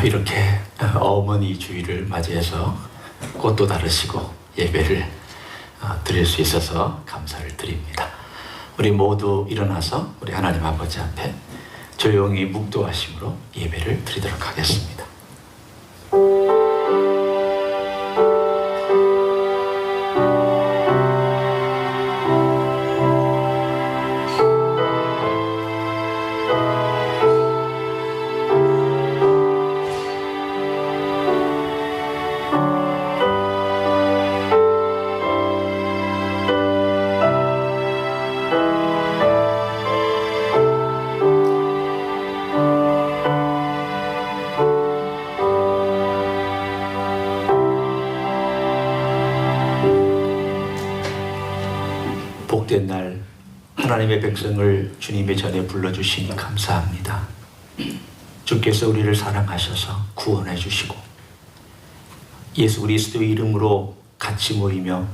이렇게 어머니 주일을 맞이해서 꽃도 다르시고 예배를 드릴 수 있어서 감사를 드립니다. 우리 모두 일어나서 우리 하나님 아버지 앞에 조용히 묵도하심으로 예배를 드리도록 하겠습니다. 복된 날 하나님의 백성을 주님의 전에 불러주시니 감사합니다. 주께서 우리를 사랑하셔서 구원해 주시고 예수 그리스도의 이름으로 같이 모이며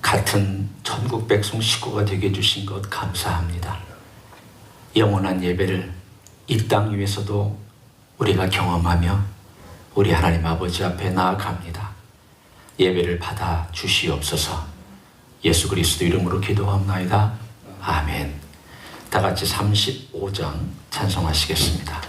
같은 천국 백성 식구가 되게 해주신 것 감사합니다. 영원한 예배를 이 땅 위에서도 우리가 경험하며 우리 하나님 아버지 앞에 나아갑니다. 예배를 받아 주시옵소서. 예수 그리스도 이름으로 기도합나이다. 아멘. 다 같이 35장 찬송하시겠습니다.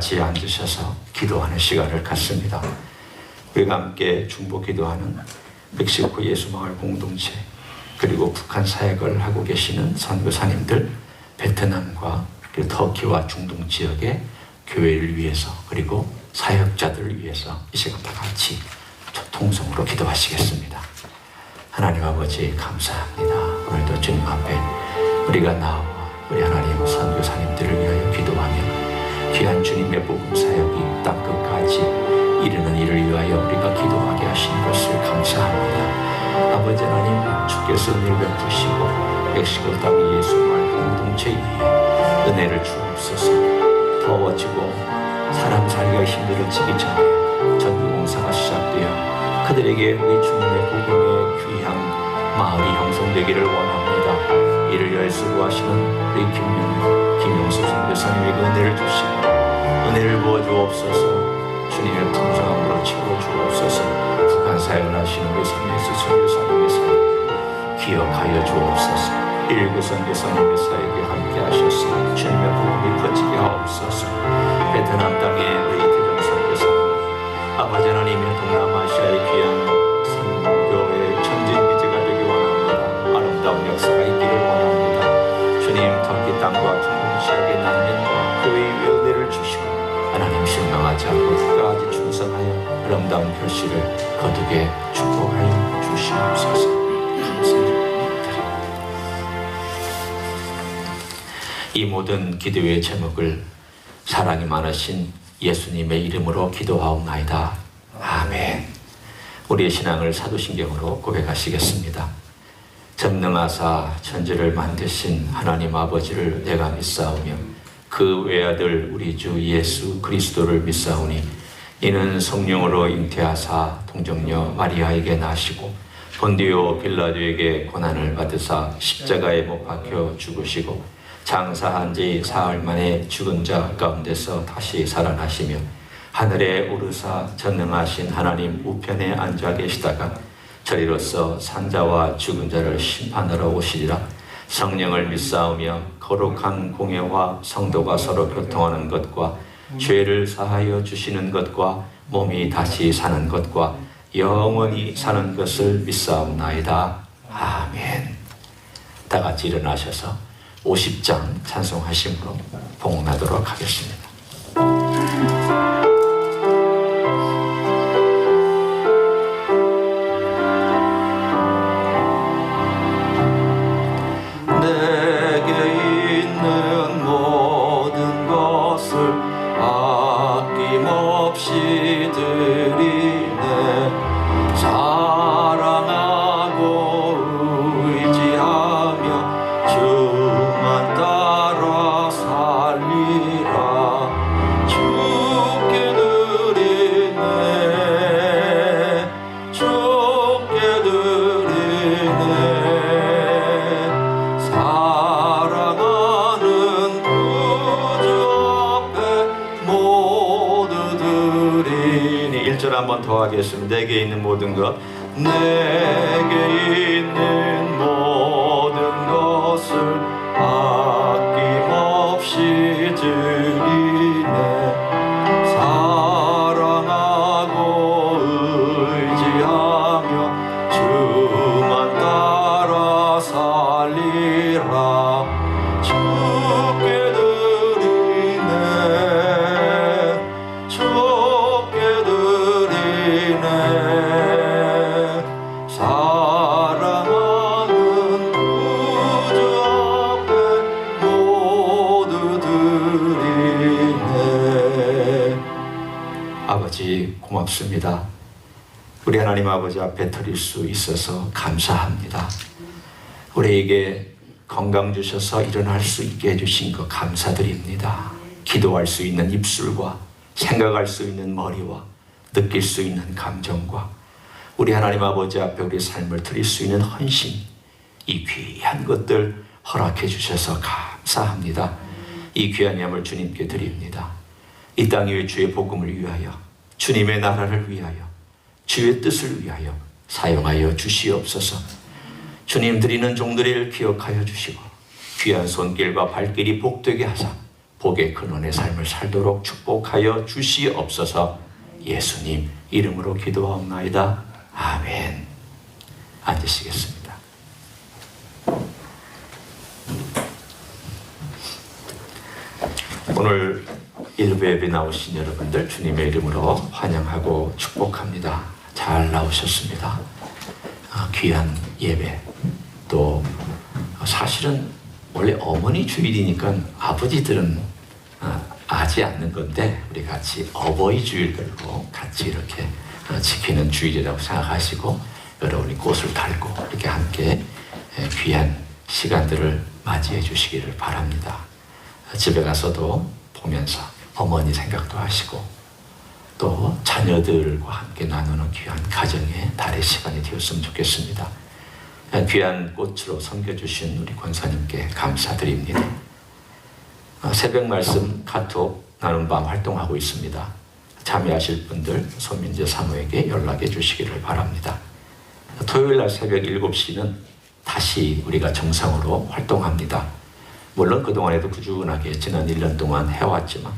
같이 앉으셔서 기도하는 시간을 갖습니다. 우리가 함께 중보 기도하는 멕시코 예수마을 공동체 그리고 북한 사역을 하고 계시는 선교사님들, 베트남과 그리고 터키와 중동 지역의 교회를 위해서 그리고 사역자들을 위해서 이 시간 다 같이 통성으로 기도하시겠습니다. 하나님 아버지 감사합니다. 오늘도 주님 앞에 우리가 나와 우리 하나님 선교사님들을 위하여 기도하며 귀한 주님의 복음 사역이 땅끝까지 이르는 일을 위하여 우리가 기도하게 하신 것을 감사합니다. 아버지 하나님, 주께서 은혜를 베푸시고 멕시코 땅의 예수마을 공동체 위에 은혜를 주옵소서. 더워지고 사람 살기가 힘들어지기 전에 전도공사가 시작되어 그 그들에게 우리 주님의 복음의 귀한 마을이 형성되기를 원합니다. 이를 위하여 수고하시는 우리 김용수 선교사님에게 은혜를 주시고 은혜를 부어 주옵소서. 주님의 풍성함으로 채워 주옵소서. 북한 사역을 하시는 우리 선교수 선교사님의 사역 기억하여 주옵소서. 119 선교사님의 사역에 함께 하셔서 주님의 복음이 퍼지게 하옵소서. 베트남 땅에 우리 이태정 선교사님 아버지 하나님의 동남아시아의 귀한 선교의 천진기지가 되기 원합니다. 아름다운 역사가 있기를 원합니다. 주님 터키 땅과 중동 지역의 난민과 교회의 은혜를 주시고 하나님 실망하지 않고 끝까지 충성하여 아름다운 결실을 거두게 축복하여 주시옵소서. 감사드립니다. 이 모든 기도의 제목을 사랑이 많으신 예수님의 이름으로 기도하옵나이다. 아멘. 우리의 신앙을 사도신경으로 고백하시겠습니다. 전능하사 천지를 만드신 하나님 아버지를 내가 믿사오며 그 외아들 우리 주 예수 그리스도를 믿사오니 이는 성령으로 잉태하사 동정녀 마리아에게 나시고 본디오 빌라도에게 고난을 받으사 십자가에 못 박혀 죽으시고 장사한 지 사흘 만에 죽은 자 가운데서 다시 살아나시며 하늘에 오르사 전능하신 하나님 우편에 앉아 계시다가 저리로서 산자와 죽은 자를 심판하러 오시리라. 성령을 믿사오며 거룩한 공예와 성도가 서로 교통하는 것과 죄를 사하여 주시는 것과 몸이 다시 사는 것과 영원히 사는 것을 믿사옵나이다. 아멘. 다 같이 일어나셔서 50장 찬송하심으로 봉헌하도록 하겠습니다. 내게 있는 모든 것을 아낌없이 드리네. 사랑하고 의지하며 주만 따라 살리라. 주께 드리네. 주께 드리네. 사랑하는 구주 앞에 모두 드리니. 1절 한번 더 하겠습니다. 내게 있는 모든 것, 내게 있는 모든 것을 아낌없이 드리네. 사랑하고 의지하며 주만 따라 살리라. 주께 드리네. 주께 드리네. 사랑하는 구주 앞에 모두 드리네. 아버지 고맙습니다. 우리 하나님 아버지 앞에 드릴 수 있어서 감사합니다. 우리에게 건강 주셔서 일어날 수 있게 해주신 것 감사드립니다. 기도할 수 있는 입술과 생각할 수 있는 머리와 느낄 수 있는 감정과 우리 하나님 아버지 앞에 우리 삶을 드릴 수 있는 헌신, 이 귀한 것들 허락해 주셔서 감사합니다. 이 귀한 예물 주님께 드립니다. 이 땅 위에 주의 복음을 위하여, 주님의 나라를 위하여, 주의 뜻을 위하여 사용하여 주시옵소서. 주님 드리는 종들을 기억하여 주시고 귀한 손길과 발길이 복되게 하사 복의 근원의 삶을 살도록 축복하여 주시옵소서. 예수님 이름으로 기도하옵나이다. 아멘. 앉으시겠습니다. 오늘 일부 예배 나오신 여러분들 주님의 이름으로 환영하고 축복합니다. 잘 나오셨습니다. 귀한 예배, 또 사실은 원래 어머니 주일이니까 아버지들은 아지 않는 건데 우리 같이 어버이 주일 들고 같이 이렇게 지키는 주일이라고 생각하시고 여러분이 꽃을 달고 이렇게 함께 귀한 시간들을 맞이해 주시기를 바랍니다. 집에 가서도 보면서 어머니 생각도 하시고 또 자녀들과 함께 나누는 귀한 가정의 달의 시간이 되었으면 좋겠습니다. 귀한 꽃으로 섬겨주신 우리 권사님께 감사드립니다. 새벽 말씀 카톡 나눔 밤 활동하고 있습니다. 참여하실 분들 소민재 사모에게 연락해 주시기를 바랍니다. 토요일 날 새벽 7시는 다시 우리가 정상으로 활동합니다. 물론 그동안에도 꾸준하게 지난 1년 동안 해왔지만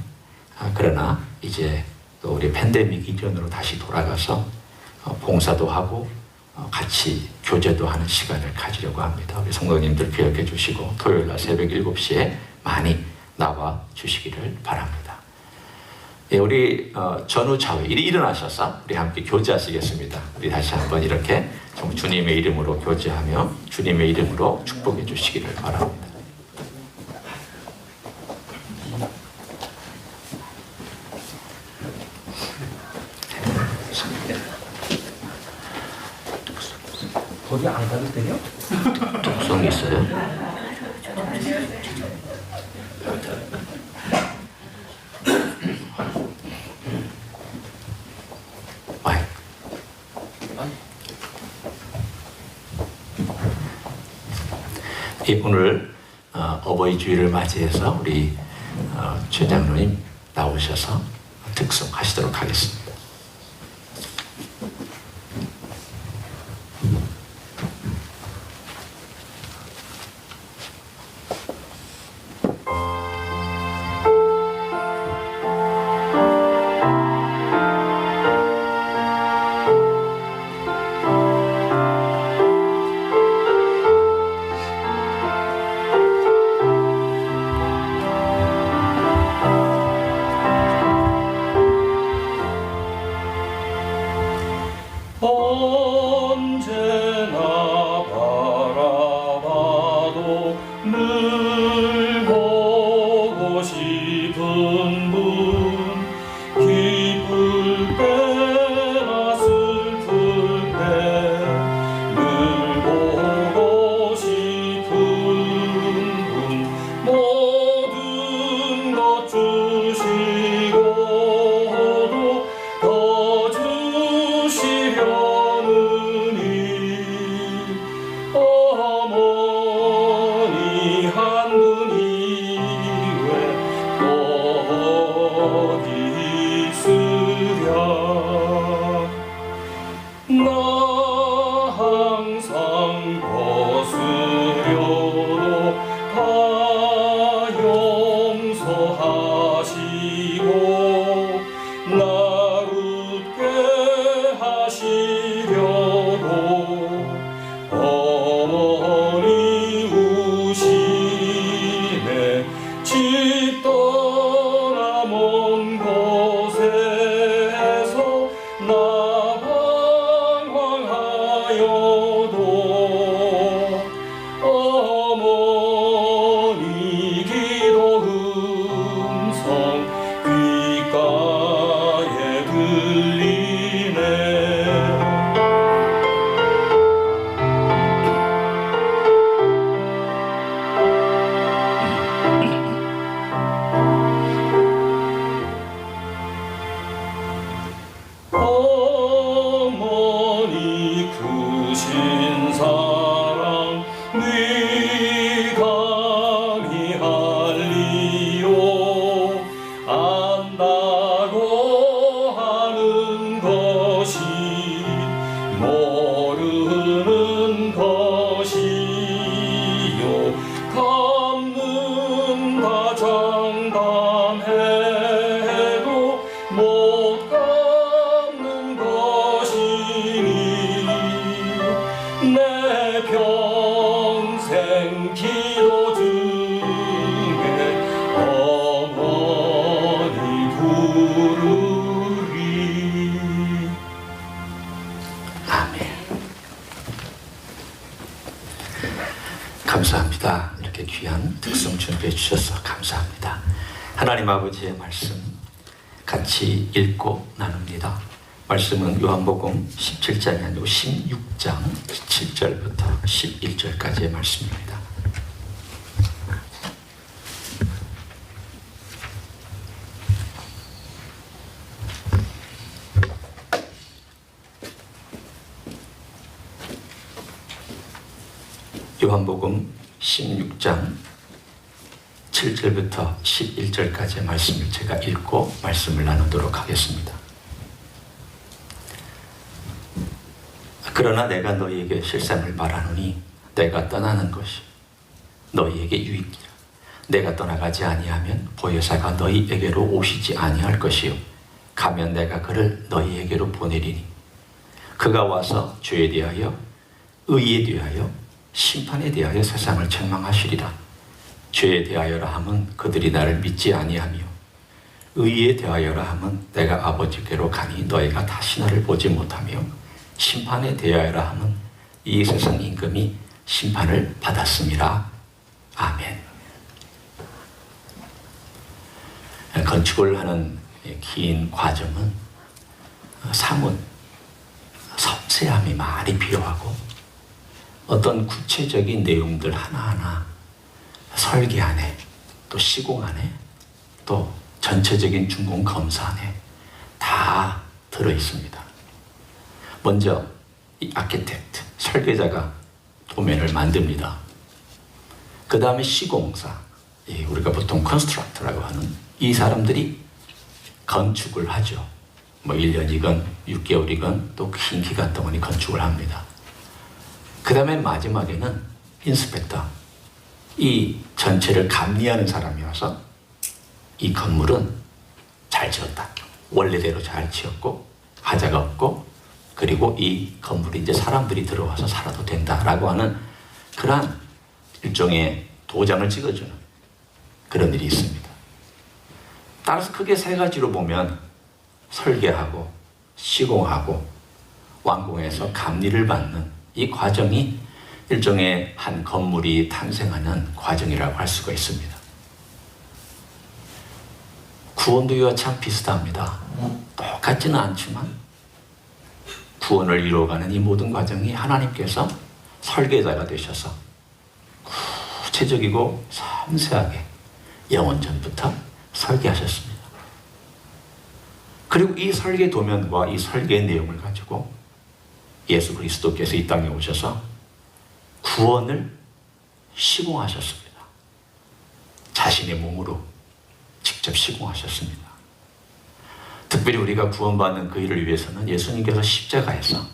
그러나 이제 또 우리 팬데믹 이전으로 다시 돌아가서 봉사도 하고 같이 교제도 하는 시간을 가지려고 합니다. 우리 성도님들 기억해 주시고 토요일 날 새벽 7시에 많이 나와 주시기를 바랍니다. 예, 우리 전우차회 일어나셔서 우리 함께 교제하시겠습니다. 우리 다시 한번 이렇게 주님의 이름으로 교제하며 주님의 이름으로 축복해 주시기를 바랍니다. 거기 안 가도 돼요? 독성 있어요? 오늘 어버이 주일을 맞이해서 우리 최 장로님 나오셔서 특송하시도록 하겠습니다. 언제나 바라봐도 늘 보고 싶은 분, 기쁠 때나 슬플 때 늘 보고 싶은 분, 모든 것 주시고도 더 주시려느니 어머니 한 분이 왜 또 어디 있으랴. 나 항상 거스려도 다 용서하시고 날 웃게 하시려고 어머니 우시네. 집 떠나 먼 곳에서 나 방황하여도 어머니 기도 음성 귓가에 들리네. 어머니 크신 사랑 네 감히 알리요. 안다고 하는 것이 모르는 것이요. 갚는다 장담해도 못 갚는 것이니 내 평생 기도 중에 어머니 부르리. 아멘. 감사합니다. 이렇게 귀한 특송 준비해 주셔서 감사합니다. 하나님 아버지의 말씀 같이 읽고 나눕니다. 말씀은 요한복음 17장이 아니고 16장 7절부터 11절까지의 말씀입니다. 요한복음 16장 7절부터 11절까지의 말씀을 제가 읽고 말씀을 나누도록 하겠습니다. 그러나 내가 너희에게 실상을 말하노니 내가 떠나는 것이 너희에게 유익이라. 내가 떠나가지 아니하면 보혜사가 너희에게로 오시지 아니할 것이요 가면 내가 그를 너희에게로 보내리니 그가 와서 죄에 대하여 의에 대하여 심판에 대하여 세상을 책망하시리라. 죄에 대하여라 함은 그들이 나를 믿지 아니하며 의에 대하여라 함은 내가 아버지께로 가니 너희가 다시 나를 보지 못하며 심판에 대하여라 함은 이 세상 임금이 심판을 받았음이라. 아멘. 건축을 하는 긴 과정은 사뭇 섬세함이 많이 필요하고 어떤 구체적인 내용들 하나하나 설계 안에 또 시공 안에 또 전체적인 준공 검사 안에 다 들어있습니다. 먼저 이 아키텍트, 설계자가 도면을 만듭니다. 그 다음에 시공사, 우리가 보통 컨스트럭터라고 하는 이 사람들이 건축을 하죠. 뭐 1년이건 6개월이건 또 긴 기간 동안이 건축을 합니다. 그 다음에 마지막에는 인스펙터, 이 전체를 감리하는 사람이어서 이 건물은 잘 지었다, 원래대로 잘 지었고 하자가 없고 그리고 이 건물이 이제 사람들이 들어와서 살아도 된다라고 하는 그러한 일종의 도장을 찍어주는 그런 일이 있습니다. 따라서 크게 세 가지로 보면 설계하고 시공하고 완공해서 감리를 받는 이 과정이 일종의 한 건물이 탄생하는 과정이라고 할 수가 있습니다. 구원도 이와 참 비슷합니다. 똑같지는 않지만 구원을 이루어가는 이 모든 과정이 하나님께서 설계자가 되셔서 구체적이고 섬세하게 영원전부터 설계하셨습니다. 그리고 이 설계 도면과 이 설계 내용을 가지고 예수 그리스도께서 이 땅에 오셔서 구원을 시공하셨습니다. 자신의 몸으로 직접 시공하셨습니다. 특별히 우리가 구원받는 그 일을 위해서는 예수님께서 십자가에서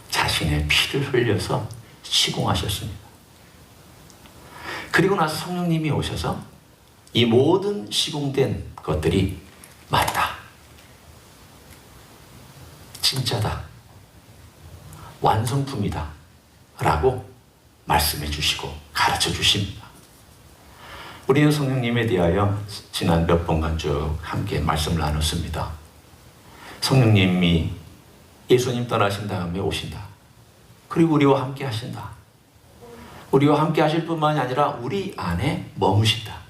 자신의 피를 흘려서 시공하셨습니다. 그리고 나서 성령님이 오셔서 이 모든 시공된 것들이 맞다, 진짜다, 완성품이다 라고 말씀해 주시고 가르쳐 주십니다. 우리는 성령님에 대하여 지난 몇 번간 쭉 함께 말씀을 나눴습니다. 성령님이 예수님 떠나신 다음에 오신다. 그리고 우리와 함께 하신다. 우리와 함께 하실 뿐만이 아니라 우리 안에 머무신다.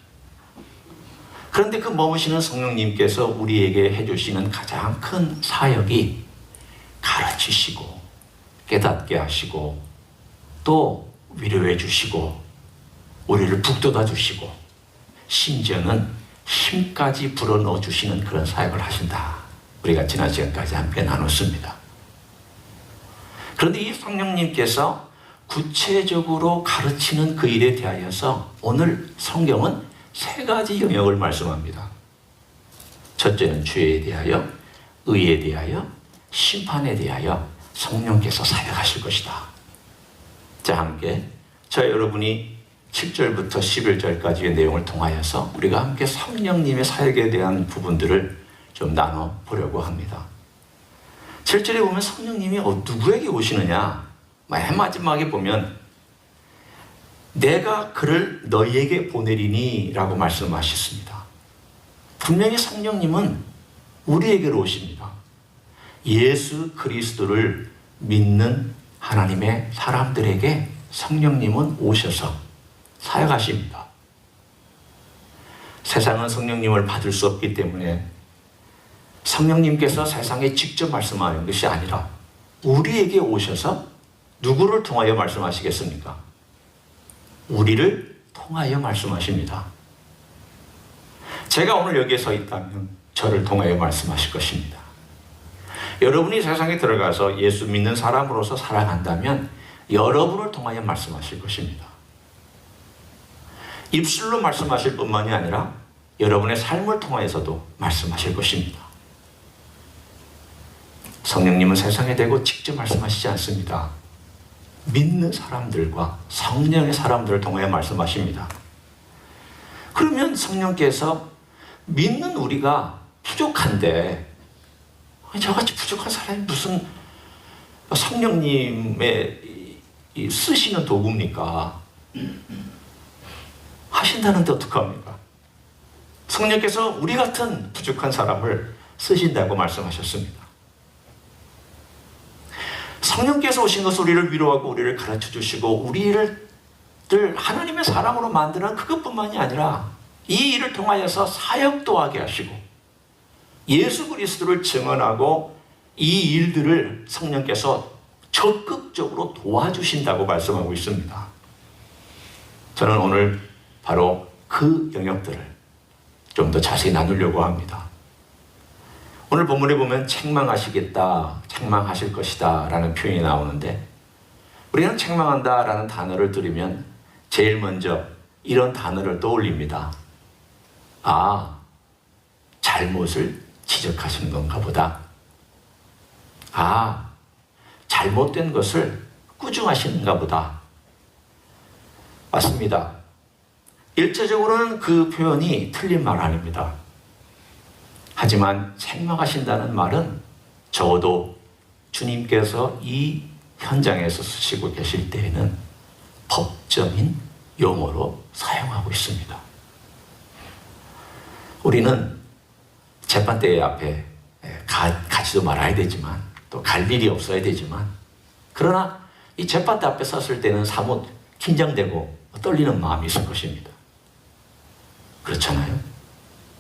그런데 그 머무시는 성령님께서 우리에게 해주시는 가장 큰 사역이 가르치시고 깨닫게 하시고 또 위로해 주시고 우리를 북돋아 주시고 심지어는 힘까지 불어넣어 주시는 그런 사역을 하신다. 우리가 지난 시간까지 함께 나눴습니다. 그런데 이 성령님께서 구체적으로 가르치는 그 일에 대하여서 오늘 성경은 세 가지 영역을 말씀합니다. 첫째는 죄에 대하여, 의에 대하여, 심판에 대하여 성령께서 사역하실 것이다. 자, 함께 저 여러분이 7절부터 11절까지의 내용을 통하여서 우리가 함께 성령님의 사역에 대한 부분들을 좀 나눠보려고 합니다. 7절에 보면 성령님이 누구에게 오시느냐, 맨 마지막에 보면 내가 그를 너희에게 보내리니 라고 말씀하셨습니다. 분명히 성령님은 우리에게로 오십니다. 예수 그리스도를 믿는 하나님의 사람들에게 성령님은 오셔서 사역하십니다. 세상은 성령님을 받을 수 없기 때문에 성령님께서 세상에 직접 말씀하는 것이 아니라 우리에게 오셔서 누구를 통하여 말씀하시겠습니까? 우리를 통하여 말씀하십니다. 제가 오늘 여기에 서 있다면 저를 통하여 말씀하실 것입니다. 여러분이 세상에 들어가서 예수 믿는 사람으로서 살아간다면 여러분을 통하여 말씀하실 것입니다. 입술로 말씀하실 뿐만이 아니라 여러분의 삶을 통하여서도 말씀하실 것입니다. 성령님은 세상에 대고 직접 말씀하시지 않습니다. 믿는 사람들과 성령의 사람들을 통하여 말씀하십니다. 그러면 성령께서 믿는 우리가 부족한데, 저같이 부족한 사람이 무슨 성령님의 쓰시는 도구입니까? 하신다는데 어떡합니까? 성령께서 우리 같은 부족한 사람을 쓰신다고 말씀하셨습니다. 성령께서 오신 것은 우리를 위로하고 우리를 가르쳐 주시고 우리를 하나님의 사람으로 만드는 그것뿐만이 아니라 이 일을 통하여서 사역도 하게 하시고 예수 그리스도를 증언하고 이 일들을 성령께서 적극적으로 도와주신다고 말씀하고 있습니다. 저는 오늘 바로 그 영역들을 좀 더 자세히 나누려고 합니다. 오늘 본문에 보면 책망하시겠다, 책망하실 것이다 라는 표현이 나오는데, 우리는 책망한다 라는 단어를 들으면 제일 먼저 이런 단어를 떠올립니다. 아, 잘못을 지적하시는 건가 보다. 아, 잘못된 것을 꾸중하시는가 보다. 맞습니다. 일차적으로는 그 표현이 틀린 말 아닙니다. 하지만 책망하신다는 말은 적어도 주님께서 이 현장에서 쓰시고 계실 때에는 법정인 용어로 사용하고 있습니다. 우리는 재판대 앞에 가지도 말아야 되지만 또 갈 일이 없어야 되지만, 그러나 이 재판대 앞에 섰을 때는 사뭇 긴장되고 떨리는 마음이 있을 것입니다. 그렇잖아요?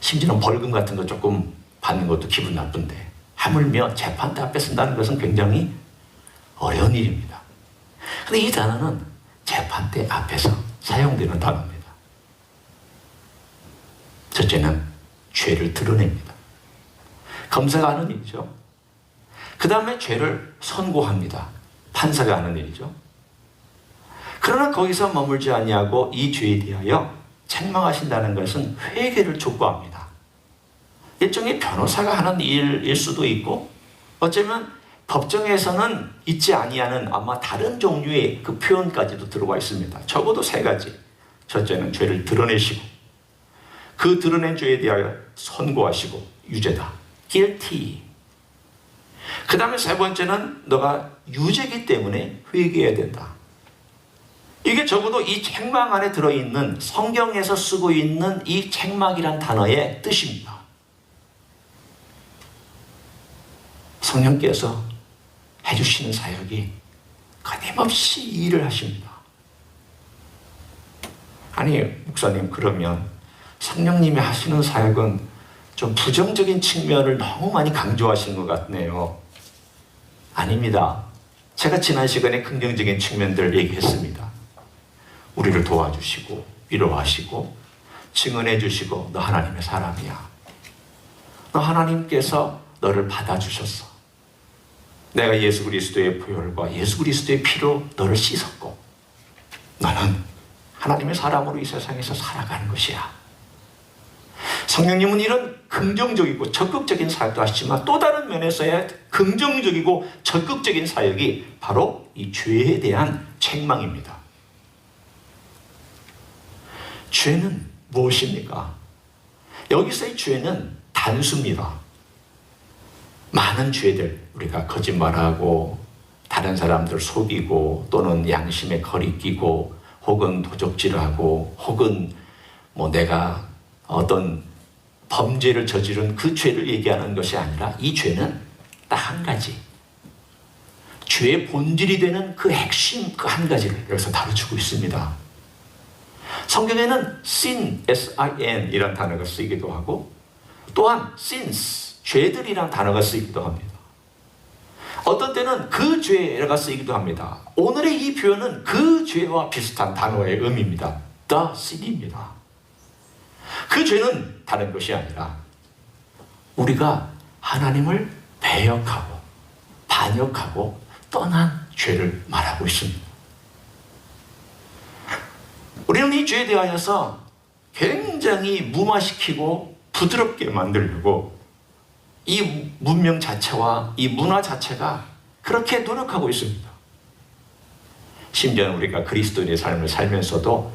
심지어는 벌금 같은 거 조금 받는 것도 기분 나쁜데 하물며 재판대 앞에 선다는 것은 굉장히 어려운 일입니다. 근데 이 단어는 재판대 앞에서 사용되는 단어입니다. 첫째는 죄를 드러냅니다. 검사가 하는 일이죠. 그 다음에 죄를 선고합니다. 판사가 하는 일이죠. 그러나 거기서 머물지 아니하고 이 죄에 대하여 책망하신다는 것은 회개를 촉구합니다. 일종의 변호사가 하는 일일 수도 있고, 어쩌면 법정에서는 있지 아니하는 아마 다른 종류의 그 표현까지도 들어와 있습니다. 적어도 세 가지. 첫째는 죄를 드러내시고, 그 드러낸 죄에 대하여 선고하시고, 유죄다, guilty. 그 다음에 세 번째는 너가 유죄이기 때문에 회개해야 된다. 이게 적어도 이 책망 안에 들어있는, 성경에서 쓰고 있는 이 책망이란 단어의 뜻입니다. 성령께서 해주시는 사역이 끊임없이 일을 하십니다. 아니, 목사님, 그러면 성령님이 하시는 사역은 좀 부정적인 측면을 너무 많이 강조하시는 것 같네요. 아닙니다. 제가 지난 시간에 긍정적인 측면들을 얘기했습니다. 우리를 도와주시고 위로하시고 증언해 주시고, 너 하나님의 사람이야. 너 하나님께서 너를 받아주셨어. 내가 예수 그리스도의 보혈과 예수 그리스도의 피로 너를 씻었고 너는 하나님의 사람으로 이 세상에서 살아가는 것이야. 성령님은 이런 긍정적이고 적극적인 사역도 하시지만 또 다른 면에서의 긍정적이고 적극적인 사역이 바로 이 죄에 대한 책망입니다. 죄는 무엇입니까? 여기서의 죄는 단수입니다. 많은 죄들, 우리가 거짓말하고 다른 사람들 속이고 또는 양심에 거리끼고 혹은 도적질하고 혹은 내가 어떤 범죄를 저지른 그 죄를 얘기하는 것이 아니라, 이 죄는 딱 한 가지, 죄의 본질이 되는 그 핵심, 그 한 가지를 여기서 다루고 있습니다. 성경에는 sin, S-I-N 이란 단어가 쓰이기도 하고, 또한 sins, 죄들이란 단어가 쓰이기도 합니다. 어떤 때는 그 죄가 쓰이기도 합니다. 오늘의 이 표현은 그 죄와 비슷한 단어의 의미입니다. the sin입니다. 그 죄는 다른 것이 아니라 우리가 하나님을 배역하고 반역하고 떠난 죄를 말하고 있습니다. 우리는 이 죄에 대하여서 굉장히 무마시키고 부드럽게 만들려고 이 문명 자체와 이 문화 자체가 그렇게 노력하고 있습니다. 심지어 우리가 그리스도인의 삶을 살면서도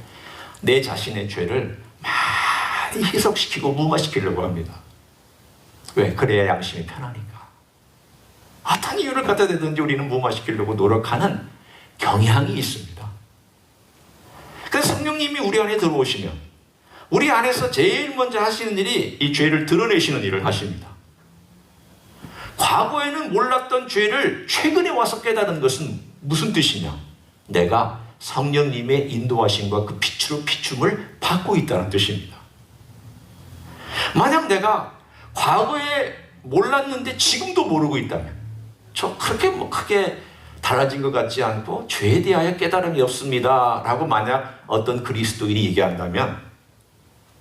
내 자신의 죄를 많이 희석시키고 무마시키려고 합니다. 왜? 그래야 양심이 편하니까. 어떤 이유를 갖다 대든지 우리는 무마시키려고 노력하는 경향이 있습니다. 그래서 성령님이 우리 안에 들어오시면 우리 안에서 제일 먼저 하시는 일이 이 죄를 드러내시는 일을 하십니다. 과거에는 몰랐던 죄를 최근에 와서 깨달은 것은 무슨 뜻이냐? 내가 성령님의 인도하심과 그 빛으로 비춤을 받고 있다는 뜻입니다. 만약 내가 과거에 몰랐는데 지금도 모르고 있다면, 저 그렇게 크게 달라진 것 같지 않고 죄에 대하여 깨달음이 없습니다 라고 만약 어떤 그리스도인이 얘기한다면,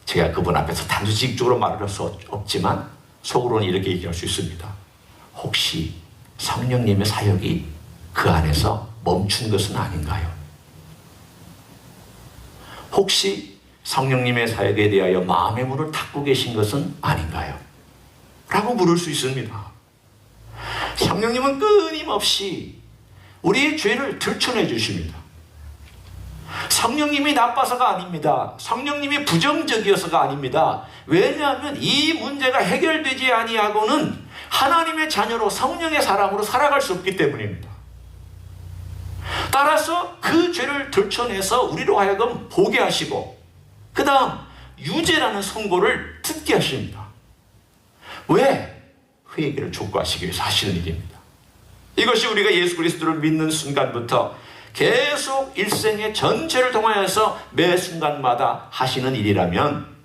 제가 그분 앞에서 단도직입적으로 말을 할 수 없지만 속으로는 이렇게 얘기할 수 있습니다. 혹시 성령님의 사역이 그 안에서 멈춘 것은 아닌가요? 혹시 성령님의 사역에 대하여 마음의 문을 닫고 계신 것은 아닌가요? 라고 물을 수 있습니다. 성령님은 끊임없이 우리의 죄를 들춰내 주십니다. 성령님이 나빠서가 아닙니다. 성령님이 부정적이어서가 아닙니다. 왜냐하면 이 문제가 해결되지 아니하고는 하나님의 자녀로 성령의 사람으로 살아갈 수 없기 때문입니다. 따라서 그 죄를 들춰내서 우리로 하여금 보게 하시고 그 다음 유죄라는 선고를 듣게 하십니다. 왜? 회개를 촉구하시기 위해서 하시는 일입니다. 이것이 우리가 예수 그리스도를 믿는 순간부터 계속 일생의 전체를 통하여서 매 순간마다 하시는 일이라면,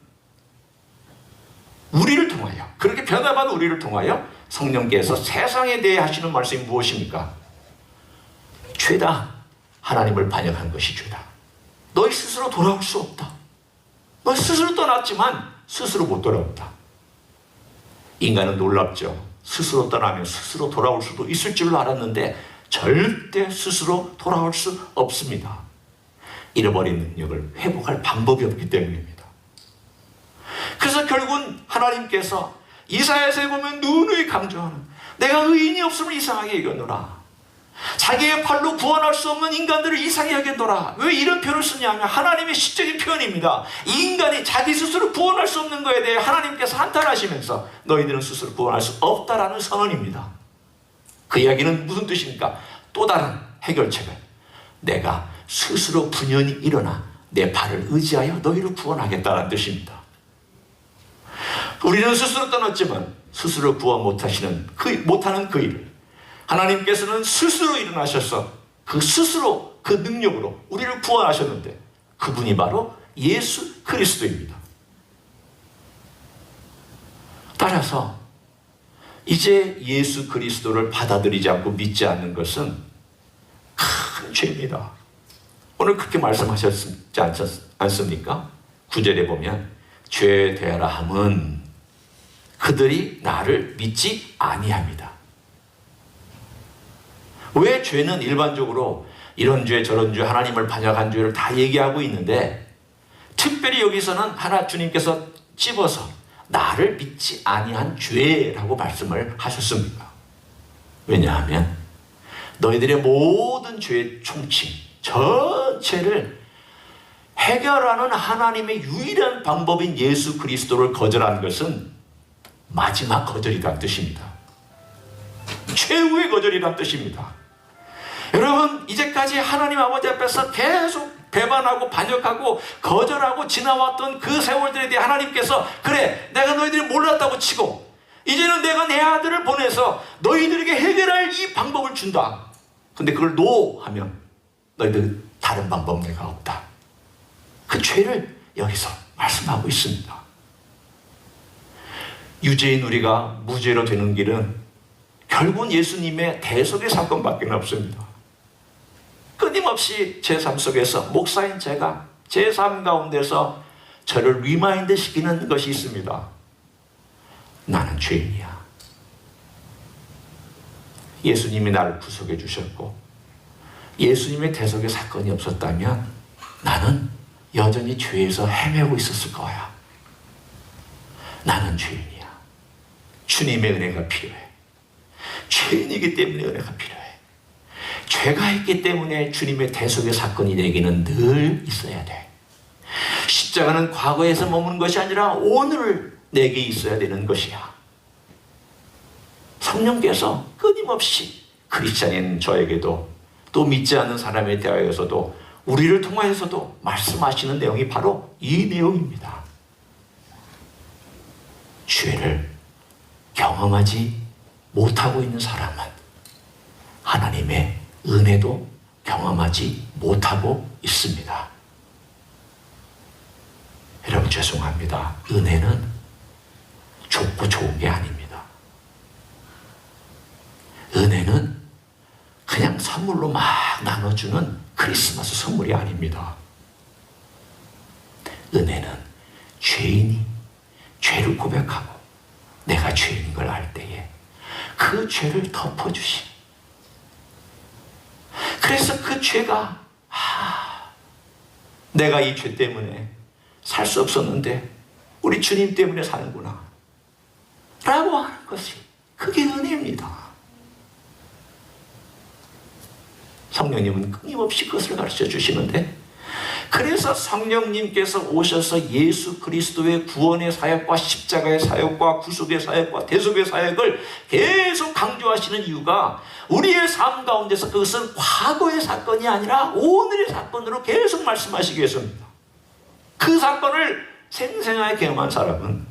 우리를 통하여, 그렇게 변화받은 우리를 통하여 성령께서 세상에 대해 하시는 말씀이 무엇입니까? 죄다. 하나님을 반역한 것이 죄다. 너희 스스로 돌아올 수 없다. 너희 스스로 떠났지만 스스로 못 돌아온다. 인간은 놀랍죠. 스스로 떠나면 스스로 돌아올 수도 있을 줄로 알았는데 절대 스스로 돌아올 수 없습니다. 잃어버린 능력을 회복할 방법이 없기 때문입니다. 그래서 결국은 하나님께서 이사야서에 보면 누누이 강조하는, 내가 의인이 없음을 이상하게 여겼노라. 자기의 팔로 구원할 수 없는 인간들을 이상하게 여겼노라. 왜 이런 표현을 쓰냐면 하나님의 시적인 표현입니다. 이 인간이 자기 스스로 구원할 수 없는 것에 대해 하나님께서 한탄하시면서 너희들은 스스로 구원할 수 없다라는 선언입니다. 그 이야기는 무슨 뜻입니까? 또 다른 해결책은 내가 스스로 분연히 일어나 내 발을 의지하여 너희를 구원하겠다는 뜻입니다. 우리는 스스로 떠났지만 스스로 구원 못하는 그 일을 하나님께서는 스스로 일어나셔서 그 스스로 그 능력으로 우리를 구원하셨는데, 그분이 바로 예수 그리스도입니다. 따라서 이제 예수 그리스도를 받아들이지 않고 믿지 않는 것은 큰 죄입니다. 오늘 그렇게 말씀하셨지 않습니까? 9절에 보면 죄되어라 함은 그들이 나를 믿지 아니합니다. 왜 죄는 일반적으로 이런 죄 저런 죄 하나님을 반역한 죄를 다 얘기하고 있는데, 특별히 여기서는 주님께서 찝어서 나를 믿지 아니한 죄라고 말씀을 하셨습니다. 왜냐하면 너희들의 모든 죄의 총칭 전체를 해결하는 하나님의 유일한 방법인 예수 그리스도를 거절한 것은 마지막 거절이란 뜻입니다. 최후의 거절이란 뜻입니다. 여러분, 이제까지 하나님 아버지 앞에서 계속 배반하고 반역하고 거절하고 지나왔던 그 세월들에 대해 하나님께서, 그래 내가 너희들이 몰랐다고 치고 이제는 내가 내 아들을 보내서 너희들에게 해결할 이 방법을 준다. 근데 그걸 노 하면 너희들 다른 방법 내가 없다. 그 죄를 여기서 말씀하고 있습니다. 유죄인 우리가 무죄로 되는 길은 결국은 예수님의 대속의 사건밖에 없습니다. 끊임없이 제 삶 속에서 목사인 제가 제 삶 가운데서 저를 리마인드 시키는 것이 있습니다. 나는 죄인이야. 예수님이 나를 구속해 주셨고 예수님의 대속의 사건이 없었다면 나는 여전히 죄에서 헤매고 있었을 거야. 나는 죄인이야. 주님의 은혜가 필요해. 죄인이기 때문에 은혜가 필요해. 죄가 있기 때문에 주님의 대속의 사건이 내게는 늘 있어야 돼. 십자가는 과거에서 머무는 것이 아니라 오늘 내게 있어야 되는 것이야. 성령께서 끊임없이 크리스찬인 저에게도 또 믿지 않는 사람에 대하여서도 우리를 통하여서도 말씀하시는 내용이 바로 이 내용입니다. 죄를 경험하지 못하고 있는 사람은 하나님의 은혜도 경험하지 못하고 있습니다. 여러분 죄송합니다. 은혜는 좁고 좋은 게 아닙니다. 은혜는 그냥 선물로 막 나눠주는 크리스마스 선물이 아닙니다. 은혜는 죄인이 죄를 고백하고 내가 죄인인 걸 알 때에 그 죄를 덮어주신, 그래서 그 죄가 내가 이 죄 때문에 살 수 없었는데 우리 주님 때문에 사는구나 라고 하는 것이, 그게 은혜입니다. 성령님은 끊임없이 그것을 가르쳐 주시는데, 그래서 성령님께서 오셔서 예수 그리스도의 구원의 사역과 십자가의 사역과 구속의 사역과 대속의 사역을 계속 강조하시는 이유가 우리의 삶 가운데서 그것은 과거의 사건이 아니라 오늘의 사건으로 계속 말씀하시기 위해서입니다. 그 사건을 생생하게 경험한 사람은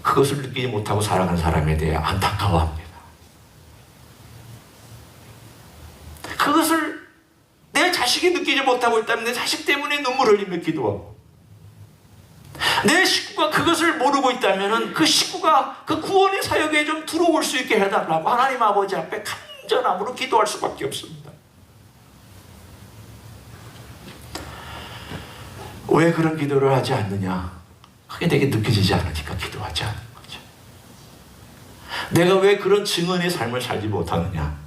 그것을 느끼지 못하고 살아가는 사람에 대해 안타까워합니다. 그것을 내 자식이 느끼지 못하고 있다면 내 자식 때문에 눈물 흘리며 기도하고, 내 식구가 그것을 모르고 있다면 그 식구가 그 구원의 사역에 좀 들어올 수 있게 해달라고 하나님 아버지 앞에 간절함으로 기도할 수밖에 없습니다. 왜 그런 기도를 하지 않느냐? 그게 내게 느껴지지 않으니까 기도하지 않는 거죠. 내가 왜 그런 증언의 삶을 살지 못하느냐?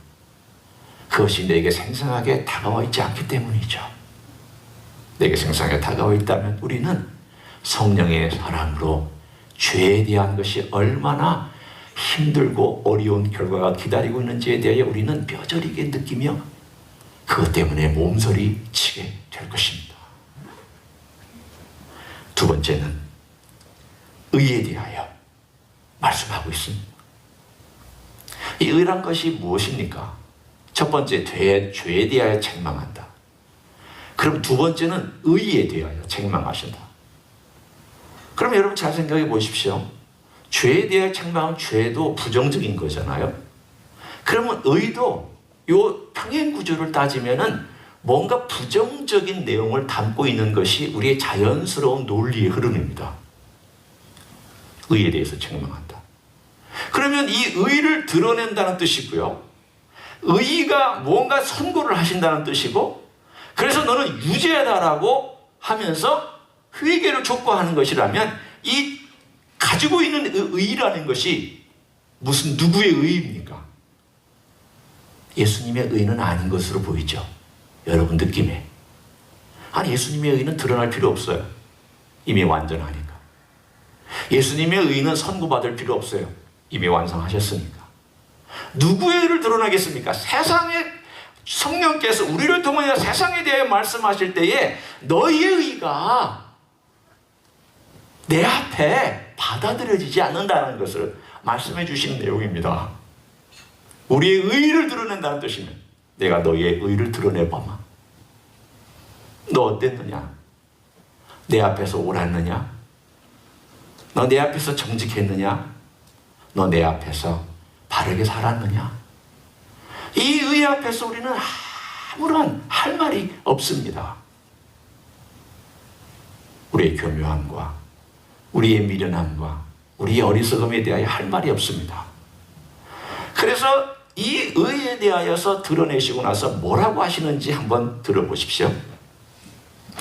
그것이 내게 생생하게 다가와 있지 않기 때문이죠. 내게 생생하게 다가와 있다면 우리는 성령의 사랑으로 죄에 대한 것이 얼마나 힘들고 어려운 결과가 기다리고 있는지에 대해 우리는 뼈저리게 느끼며 그것 때문에 몸서리 치게 될 것입니다. 두 번째는 의에 대하여 말씀하고 있습니다. 이 의란 것이 무엇입니까? 첫 번째, 죄에 대하여 책망한다. 그럼 두 번째는 의에 대하여 책망하신다. 그럼 여러분 잘 생각해 보십시오. 죄에 대하여 책망은 죄도 부정적인 거잖아요. 그러면 의도 요 평행 구조를 따지면은 뭔가 부정적인 내용을 담고 있는 것이 우리의 자연스러운 논리의 흐름입니다. 의에 대해서 책망한다. 그러면 이 의를 드러낸다는 뜻이고요. 의가 뭔가 선고를 하신다는 뜻이고, 그래서 너는 유죄하다라고 하면서 회개를 촉구하는 것이라면 이 가지고 있는 의라는 것이 무슨 누구의 의입니까? 예수님의 의는 아닌 것으로 보이죠. 여러분 느낌에. 아니, 예수님의 의는 드러날 필요 없어요. 이미 완전하니까. 예수님의 의는 선고받을 필요 없어요. 이미 완성하셨으니까. 누구의 의를 드러나겠습니까? 세상에 성령께서 우리를 통하여 세상에 대해 말씀하실 때에 너희의 의가 내 앞에 받아들여지지 않는다는 것을 말씀해 주시는 내용입니다. 우리의 의를 드러낸다는 뜻이면 내가 너희의 의를 드러내봐마. 너 어땠느냐? 내 앞에서 옳았느냐? 너 내 앞에서 정직했느냐? 너 내 앞에서 바르게 살았느냐? 이 의 앞에서 우리는 아무런 할 말이 없습니다. 우리의 교묘함과 우리의 미련함과 우리의 어리석음에 대하여 할 말이 없습니다. 그래서 이 의에 대하여서 드러내시고 나서 뭐라고 하시는지 한번 들어보십시오.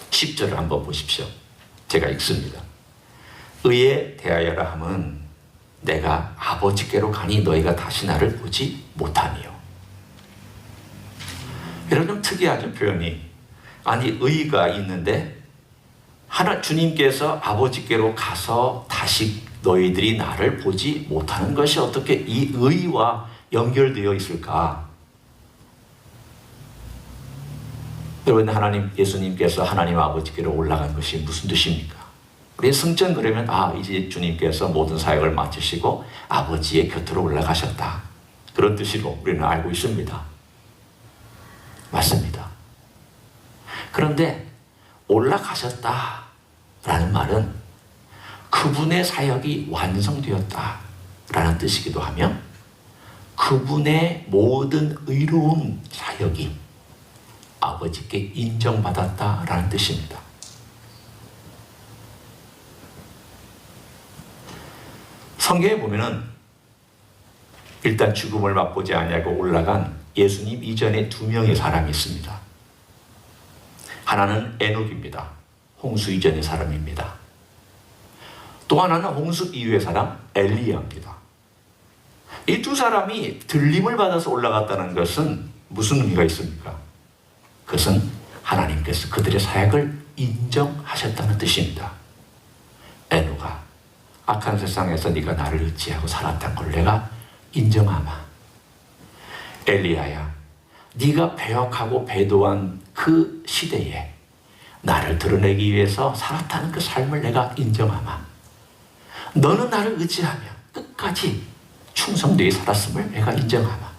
10절을 한번 보십시오. 제가 읽습니다. 의에 대하여라 함은 내가 아버지께로 가니 너희가 다시 나를 보지 못하니요. 여러분 좀 특이하죠, 표현이. 아니 의가 있는데 주님께서 아버지께로 가서 다시 너희들이 나를 보지 못하는 것이 어떻게 이 의와 연결되어 있을까? 여러분, 예수님께서 하나님 아버지께로 올라간 것이 무슨 뜻입니까? 우리 성전 그러면 이제 주님께서 모든 사역을 마치시고 아버지의 곁으로 올라가셨다, 그런 뜻으로 우리는 알고 있습니다. 맞습니다. 그런데 올라가셨다라는 말은 그분의 사역이 완성되었다라는 뜻이기도 하며 그분의 모든 의로운 사역이 아버지께 인정받았다라는 뜻입니다. 성경에 보면은 일단 죽음을 맛보지 아니하고 올라간 예수님 이전에 2명의 사람이 있습니다. 하나는 에녹입니다. 홍수 이전의 사람입니다. 또 하나는 홍수 이후의 사람 엘리야입니다. 이 두 사람이 들림을 받아서 올라갔다는 것은 무슨 의미가 있습니까? 그것은 하나님께서 그들의 사역을 인정하셨다는 뜻입니다. 에녹아, 악한 세상에서 네가 나를 의지하고 살았던 걸 내가 인정하마. 엘리야야, 네가 배역하고 배도한 그 시대에 나를 드러내기 위해서 살았다는 그 삶을 내가 인정하마. 너는 나를 의지하며 끝까지 충성되게 살았음을 내가 인정하마.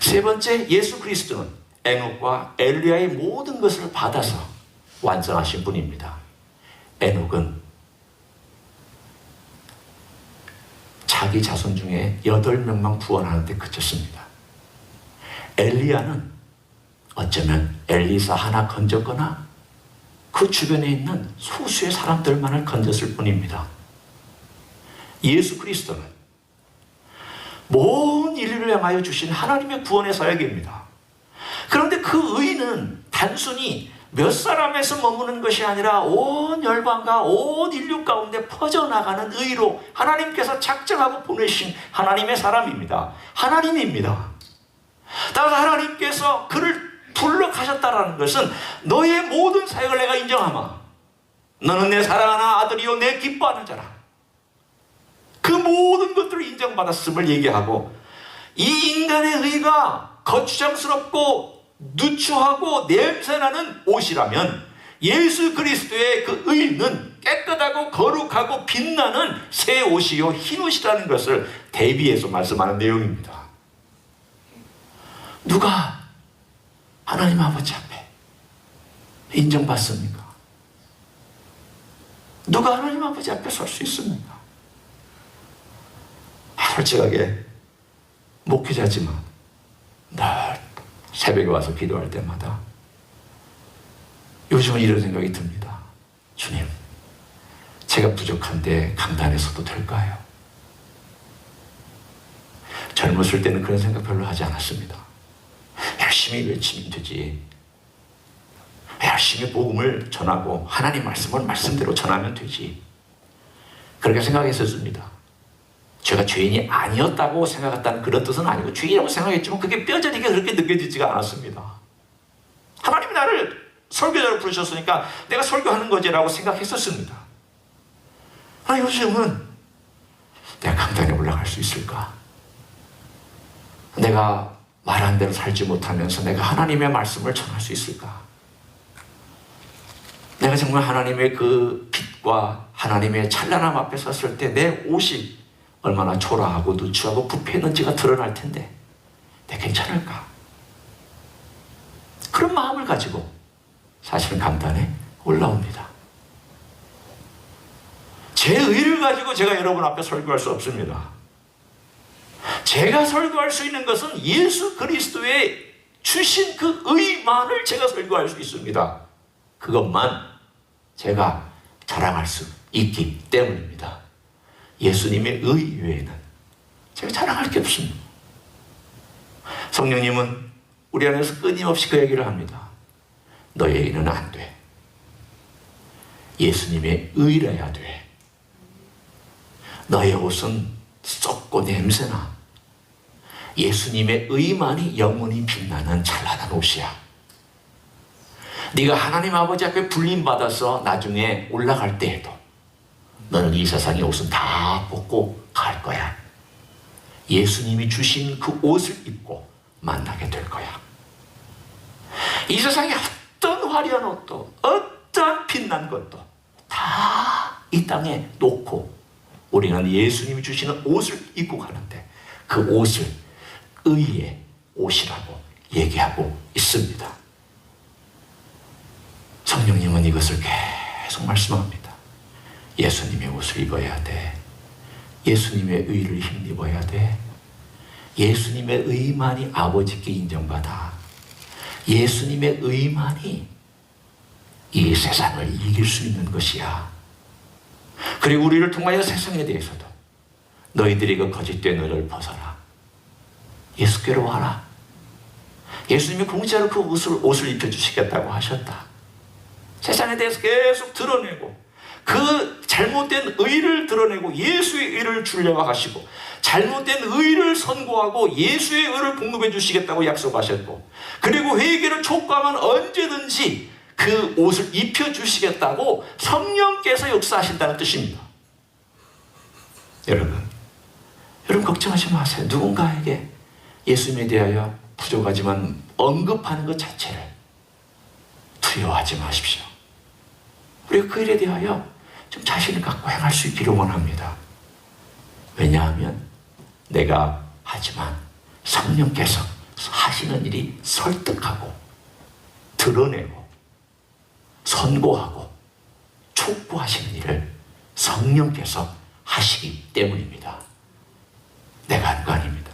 세 번째, 예수 그리스도는 에녹과 엘리야의 모든 것을 받아서 완성하신 분입니다. 에녹은 자기 자손 중에 8명만 구원하는 데 그쳤습니다. 엘리야는 어쩌면 엘리사 하나 건졌거나 그 주변에 있는 소수의 사람들만을 건졌을 뿐입니다. 예수 그리스도는 온 인류를 향하여 주신 하나님의 구원의 사역입니다. 그런데 그 의는 단순히 몇 사람에서 머무는 것이 아니라 온 열방과 온 인류 가운데 퍼져나가는 의로 하나님께서 작정하고 보내신 하나님의 사람입니다. 하나님입니다. 따라서 하나님께서 그를 불러 가셨다라는 것은 너의 모든 사역을 내가 인정하마. 너는 내 사랑하는 아들이요 내 기뻐하는 자라. 그 모든 것들을 인정받았음을 얘기하고, 이 인간의 의가 거추장스럽고 누추하고 냄새나는 옷이라면 예수 그리스도의 그 의는 깨끗하고 거룩하고 빛나는 새 옷이요 흰 옷이라는 것을 대비해서 말씀하는 내용입니다. 누가 하나님 아버지 앞에 인정받습니까? 누가 하나님 아버지 앞에 설 수 있습니까? 솔직하게 목회자지만 늘 새벽에 와서 기도할 때마다 요즘은 이런 생각이 듭니다. 주님, 제가 부족한데 강단에서도 될까요? 젊었을 때는 그런 생각 별로 하지 않았습니다. 열심히 외치면 되지. 열심히 복음을 전하고 하나님 말씀을 말씀대로 전하면 되지. 그렇게 생각했었습니다. 제가 죄인이 아니었다고 생각했다는 그런 뜻은 아니고 죄인이라고 생각했지만 그게 뼈저리게 그렇게 느껴지지가 않았습니다. 하나님이 나를 설교자로 부르셨으니까 내가 설교하는 거지라고 생각했었습니다. 요즘은 내가 강단에 올라갈 수 있을까? 내가 말한 대로 살지 못하면서 내가 하나님의 말씀을 전할 수 있을까? 내가 정말 하나님의 그 빛과 하나님의 찬란함 앞에 섰을 때 내 옷이 얼마나 초라하고 누추하고 부패했는지가 드러날 텐데 내가 괜찮을까? 그런 마음을 가지고 사실은 강단에 올라옵니다. 제 의를 가지고 제가 여러분 앞에 설교할 수 없습니다. 제가 설교할 수 있는 것은 예수 그리스도의 주신 그 의만을 제가 설교할 수 있습니다. 그것만 제가 자랑할 수 있기 때문입니다. 예수님의 의 외에는 제가 자랑할 게 없습니다. 성령님은 우리 안에서 끊임없이 그 얘기를 합니다. 너의 의는 안 돼. 예수님의 의라야 돼. 너의 옷은 썩고 냄새나. 예수님의 의만이 영원히 빛나는 찬란한 옷이야. 네가 하나님 아버지 앞에 불림받아서 나중에 올라갈 때에도 너는 이 세상의 옷은 다 벗고 갈 거야. 예수님이 주신 그 옷을 입고 만나게 될 거야. 이 세상에 어떤 화려한 옷도 어떠한 빛난 것도 다 이 땅에 놓고 우리는 예수님이 주시는 옷을 입고 가는데 그 옷을 의의 옷이라고 얘기하고 있습니다. 성령님은 이것을 계속 말씀합니다. 예수님의 옷을 입어야 돼. 예수님의 의를 힘입어야 돼. 예수님의 의만이 아버지께 인정받아. 예수님의 의만이 이 세상을 이길 수 있는 것이야. 그리고 우리를 통하여 세상에 대해서도 너희들이 그 거짓된 의를 벗어라. 예수께로 와라. 예수님이 공짜로 그 옷을 입혀주시겠다고 하셨다. 세상에 대해서 계속 드러내고 그 잘못된 의를 드러내고 예수의 의를 주려고 하시고 잘못된 의를 선고하고 예수의 의를 공급해 주시겠다고 약속하셨고 그리고 회개를 촉구하면 언제든지 그 옷을 입혀주시겠다고 성령께서 역사하신다는 뜻입니다. 여러분 걱정하지 마세요. 누군가에게 예수님에 대하여 부족하지만 언급하는 것 자체를 두려워하지 마십시오. 우리가 그 일에 대하여 좀 자신을 갖고 행할 수 있기를 원합니다. 왜냐하면 내가 하지만 성령께서 하시는 일이 설득하고 드러내고 선고하고 촉구하시는 일을 성령께서 하시기 때문입니다. 내가 하는 거 아닙니다.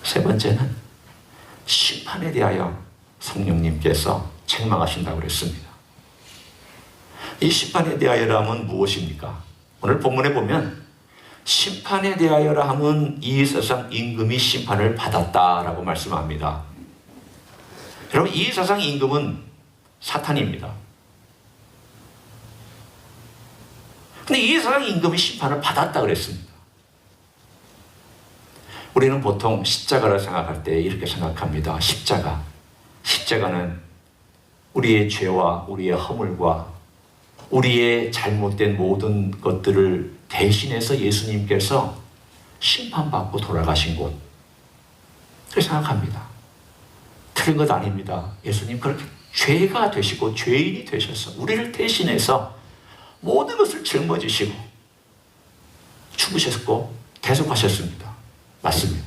세 번째는 심판에 대하여 성령님께서 책망하신다고 그랬습니다. 이 심판에 대하여라면 무엇입니까? 오늘 본문에 보면 심판에 대하여라 하면 이 세상 임금이 심판을 받았다라고 말씀합니다. 여러분 이 세상 임금은 사탄입니다. 근데 이 세상 임금이 심판을 받았다 그랬습니다. 우리는 보통 십자가를 생각할 때 이렇게 생각합니다. 십자가는 우리의 죄와 우리의 허물과 우리의 잘못된 모든 것들을 대신해서 예수님께서 심판받고 돌아가신 곳. 그렇게 생각합니다. 틀린 것 아닙니다. 예수님 그렇게 죄가 되시고 죄인이 되셔서 우리를 대신해서 모든 것을 짊어지시고 죽으셨고 대속하셨습니다. 맞습니다.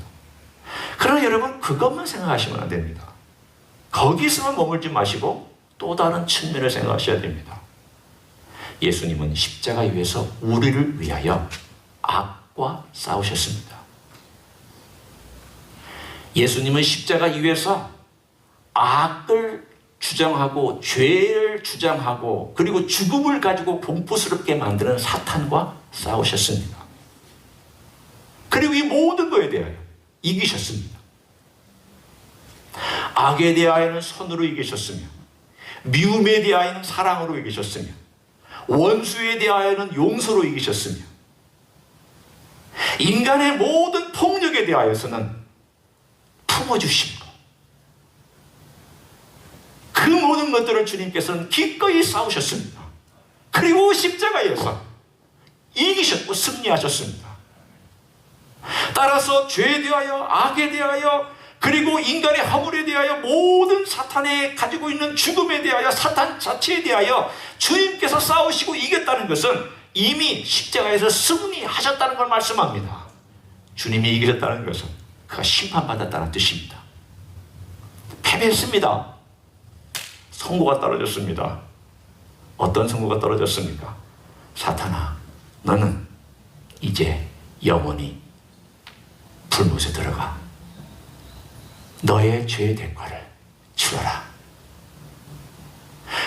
그러나 여러분 그것만 생각하시면 안 됩니다. 거기서만 머물지 마시고 또 다른 측면을 생각하셔야 됩니다. 예수님은 십자가 위에서 우리를 위하여 악과 싸우셨습니다. 예수님은 십자가 위에서 악을 주장하고 죄를 주장하고 그리고 죽음을 가지고 공포스럽게 만드는 사탄과 싸우셨습니다. 그리고 이 모든 것에 대하여 이기셨습니다. 악에 대하여는 선으로 이기셨으며 미움에 대하여는 사랑으로 이기셨으며 원수에 대하여는 용서로 이기셨으며 인간의 모든 폭력에 대하여서는 품어주심으로 그 모든 것들을 주님께서는 기꺼이 싸우셨습니다. 그리고 십자가에서 이기셨고 승리하셨습니다. 따라서 죄에 대하여 악에 대하여 그리고 인간의 허물에 대하여 모든 사탄이 가지고 있는 죽음에 대하여 사탄 자체에 대하여 주님께서 싸우시고 이겼다는 것은 이미 십자가에서 승리하셨다는 걸 말씀합니다. 주님이 이기셨다는 것은 그가 심판받았다는 뜻입니다. 패배했습니다. 선고가 떨어졌습니다. 어떤 선고가 떨어졌습니까? 사탄아, 너는 이제 영원히 불못에 들어가 너의 죄의 대가를 치러라.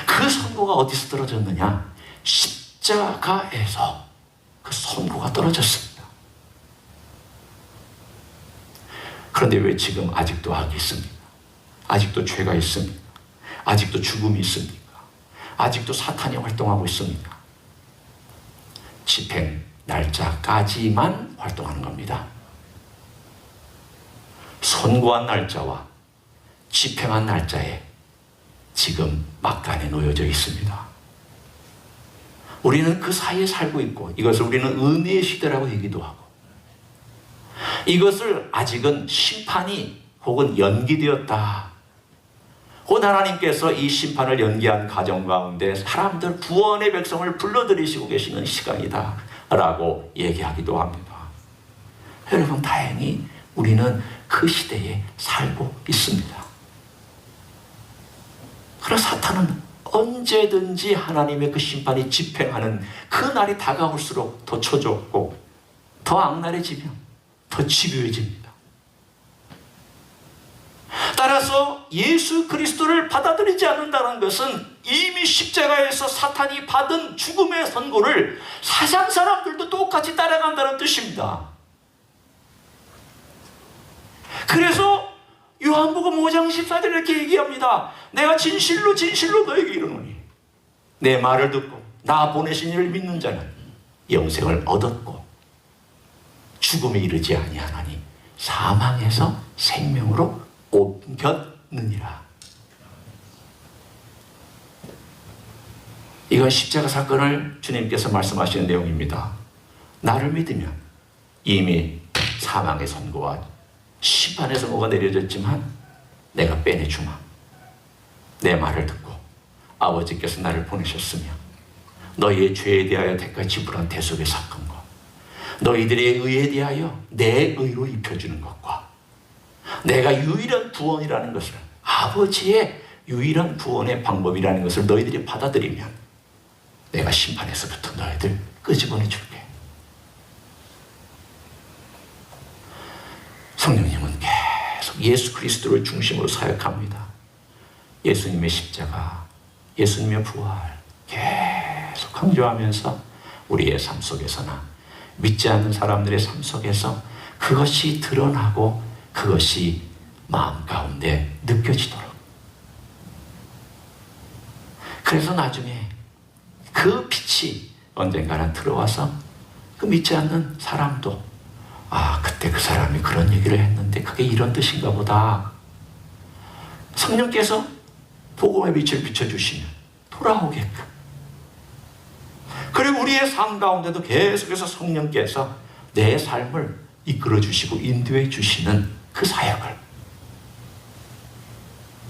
그 선고가 어디서 떨어졌느냐? 십자가에서 그 선고가 떨어졌습니다. 그런데 왜 지금 아직도 악이 있습니까? 아직도 죄가 있습니까? 아직도 죽음이 있습니까? 아직도 사탄이 활동하고 있습니까? 집행 날짜까지만 활동하는 겁니다. 선고한 날짜와 집행한 날짜에 지금 막간에 놓여져 있습니다. 우리는 그 사이에 살고 있고 이것을 우리는 은혜의 시대라고 얘기도 하고 이것을 아직은 심판이 혹은 연기되었다. 곧 하나님께서 이 심판을 연기한 가정 가운데 사람들 구원의 백성을 불러들이시고 계시는 시간이다 라고 얘기하기도 합니다. 여러분, 다행히 우리는 그 시대에 살고 있습니다. 그러나 사탄은 언제든지 하나님의 그 심판이 집행하는 그 날이 다가올수록 더 초조하고 더 악랄해지며 더 집요해집니다. 따라서 예수 그리스도를 받아들이지 않는다는 것은 이미 십자가에서 사탄이 받은 죽음의 선고를 세상 사람들도 똑같이 따라간다는 뜻입니다. 그래서 요한복음 5장 14절에 이렇게 얘기합니다. 내가 진실로 진실로 너에게 이르노니 내 말을 듣고 나 보내신 이를 믿는 자는 영생을 얻었고 죽음에 이르지 아니하나니 사망에서 생명으로 옮겼느니라. 이건 십자가 사건을 주님께서 말씀하시는 내용입니다. 나를 믿으면 이미 사망의 선고와 심판의 선고가 내려졌지만 내가 빼내주마. 내 말을 듣고 아버지께서 나를 보내셨으며 너희의 죄에 대하여 대가 지불한 대속의 사건과 너희들의 의에 대하여 내 의로 입혀주는 것과 내가 유일한 구원이라는 것을, 아버지의 유일한 구원의 방법이라는 것을 너희들이 받아들이면 내가 심판에서부터 너희들 끄집어내줄게. 성령님은 계속 예수 그리스도를 중심으로 사역합니다. 예수님의 십자가, 예수님의 부활 계속 강조하면서 우리의 삶 속에서나 믿지 않는 사람들의 삶 속에서 그것이 드러나고 그것이 마음 가운데 느껴지도록. 그래서 나중에 그 빛이 언젠가는 들어와서 그 믿지 않는 사람도 그때 그 사람이 그런 얘기를 했는데 그게 이런 뜻인가 보다. 성령께서 복음의 빛을 비춰주시면 돌아오게끔. 그리고 우리의 삶 가운데도 계속해서 성령께서 내 삶을 이끌어주시고 인도해 주시는 그 사역을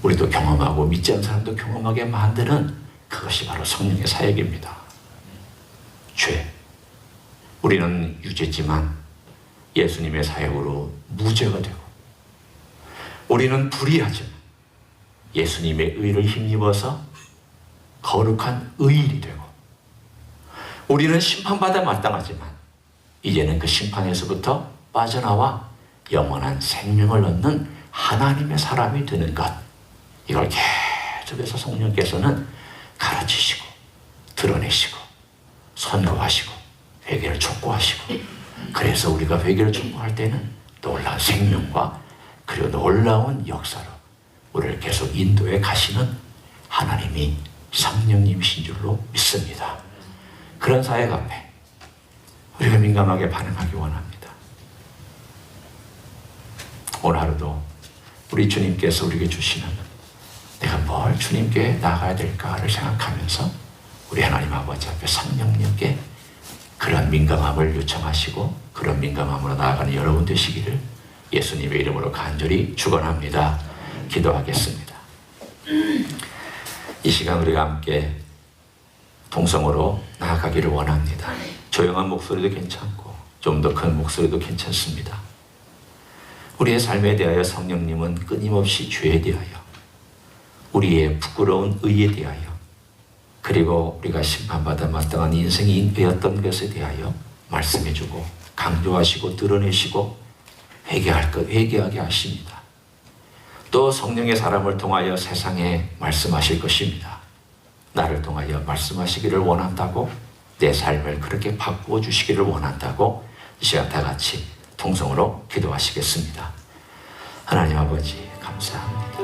우리도 경험하고 믿지 않는 사람도 경험하게 만드는 그것이 바로 성령의 사역입니다. 죄. 우리는 유죄지만 예수님의 사역으로 무죄가 되고, 우리는 불의하지만 예수님의 의를 힘입어서 거룩한 의인이 되고, 우리는 심판받아 마땅하지만 이제는 그 심판에서부터 빠져나와 영원한 생명을 얻는 하나님의 사람이 되는 것, 이걸 계속해서 성령께서는 가르치시고 드러내시고 선고하시고 회개를 촉구하시고, 그래서 우리가 회개를 촉구할 때는 놀라운 생명과 그리고 놀라운 역사로 우리를 계속 인도해 가시는 하나님이 성령님이신 줄로 믿습니다. 그런 사역 앞에 우리가 민감하게 반응하기 원합니다. 오늘 하루도 우리 주님께서 우리에게 주시는, 내가 뭘 주님께 나가야 될까를 생각하면서 우리 하나님 아버지 앞에 성령님께 그런 민감함을 요청하시고 그런 민감함으로 나아가는 여러분 되시기를 예수님의 이름으로 간절히 축원합니다. 기도하겠습니다. 이 시간 우리가 함께 동성으로 나아가기를 원합니다. 조용한 목소리도 괜찮고 좀 더 큰 목소리도 괜찮습니다. 우리의 삶에 대하여 성령님은 끊임없이 죄에 대하여, 우리의 부끄러운 의에 대하여, 그리고 우리가 심판받아 마땅한 인생이 되었던 것에 대하여 말씀해주고 강조하시고 드러내시고 회개하게 하십니다. 또 성령의 사람을 통하여 세상에 말씀하실 것입니다. 나를 통하여 말씀하시기를 원한다고, 내 삶을 그렇게 바꾸어 주시기를 원한다고 이 시간 다 같이 통성으로 기도하시겠습니다. 하나님 아버지 감사합니다.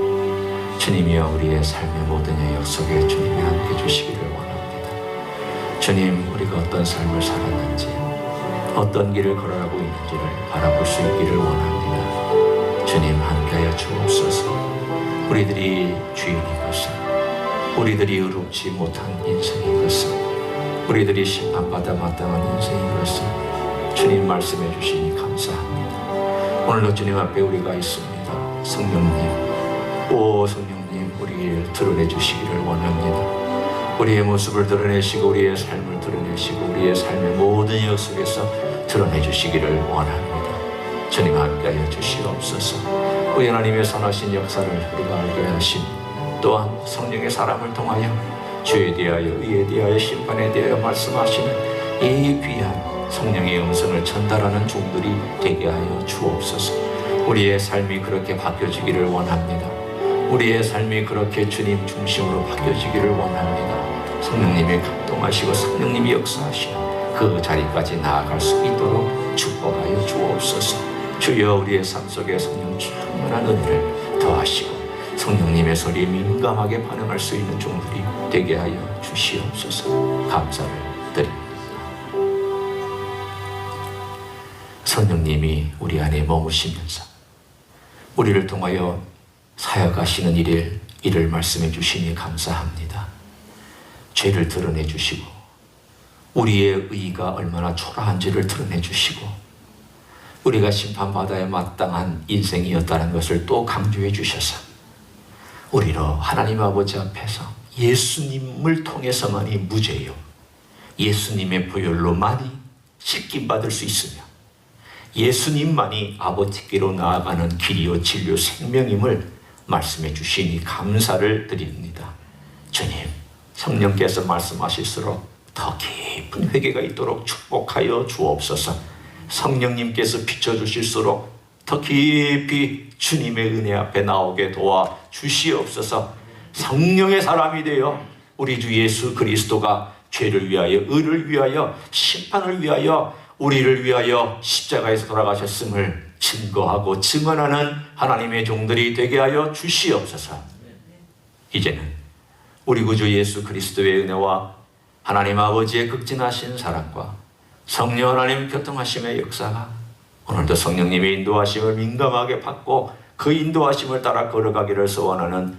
주님이여, 우리의 삶의 모든 영역 속에 주님이 함께 주시기를 원합니다. 주님, 우리가 어떤 삶을 살았는지, 어떤 길을 걸어가고 있는지를 바라볼 수 있기를 원합니다. 주님, 함께하여 주옵소서. 우리들이 주인인 것을, 우리들이 의롭지 못한 인생인 것을, 우리들이 심판받아 마땅한 인생인 것을 주님 말씀해 주시니 감사합니다. 오늘도 주님 앞에 우리가 있습니다. 성령님, 오 성령님, 우리를 드러내 주시기를 원합니다. 우리의 모습을 드러내시고 우리의 삶을 드러내시고 우리의 삶의 모든 역 속에서 드러내 주시기를 원합니다. 주님 함께하여 주시옵소서. 우리 하나님의 선하신 역사를 우리가 알게 하신, 또한 성령의 사람을 통하여 죄에 대하여 의에 대하여 심판에 대하여 말씀하시는 이 귀한 성령의 음성을 전달하는 종들이 되게 하여 주옵소서. 우리의 삶이 그렇게 바뀌어지기를 원합니다. 우리의 삶이 그렇게 주님 중심으로 바뀌어지기를 원합니다. 성령님이 감동하시고 성령님이 역사하시는 그 자리까지 나아갈 수 있도록 축복하여 주옵소서. 주여, 우리의 삶 속에 성령 충만한 은혜를 더하시고 성령님의 소리에 민감하게 반응할 수 있는 종들이 되게 하여 주시옵소서. 감사를 드립니다. 성령님이 우리 안에 머무시면서 우리를 통하여 사역하시는 일을 말씀해 주시니 감사합니다. 죄를 드러내 주시고 우리의 의가 얼마나 초라한지를 드러내 주시고 우리가 심판받아야 마땅한 인생이었다는 것을 또 강조해 주셔서 우리로 하나님 아버지 앞에서 예수님을 통해서만이 무죄요, 예수님의 보혈로만이 씻김받을 수 있으며 예수님만이 아버지께로 나아가는 길이요 진료 생명임을 말씀해 주시니 감사를 드립니다. 주님, 성령께서 말씀하실수록 더 깊은 회개가 있도록 축복하여 주옵소서. 성령님께서 비춰주실수록 더 깊이 주님의 은혜 앞에 나오게 도와 주시옵소서. 성령의 사람이 되어 우리 주 예수 그리스도가 죄를 위하여, 의를 위하여, 심판을 위하여, 우리를 위하여 십자가에서 돌아가셨음을 증거하고 증언하는 하나님의 종들이 되게 하여 주시옵소서. 이제는 우리 구주 예수 그리스도의 은혜와 하나님 아버지의 극진하신 사랑과 성령 하나님 교통하심의 역사가 오늘도 성령님의 인도하심을 민감하게 받고 그 인도하심을 따라 걸어가기를 소원하는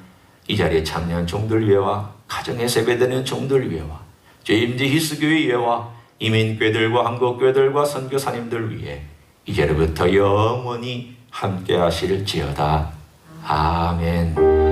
이 자리에 참여한 종들 위해와 가정에 세배되는 종들 위해와 주임지 히스교회 위해와 이민교회들과 한국교회들과 선교사님들 위해 이제로부터 영원히 함께 하실지어다. 아멘.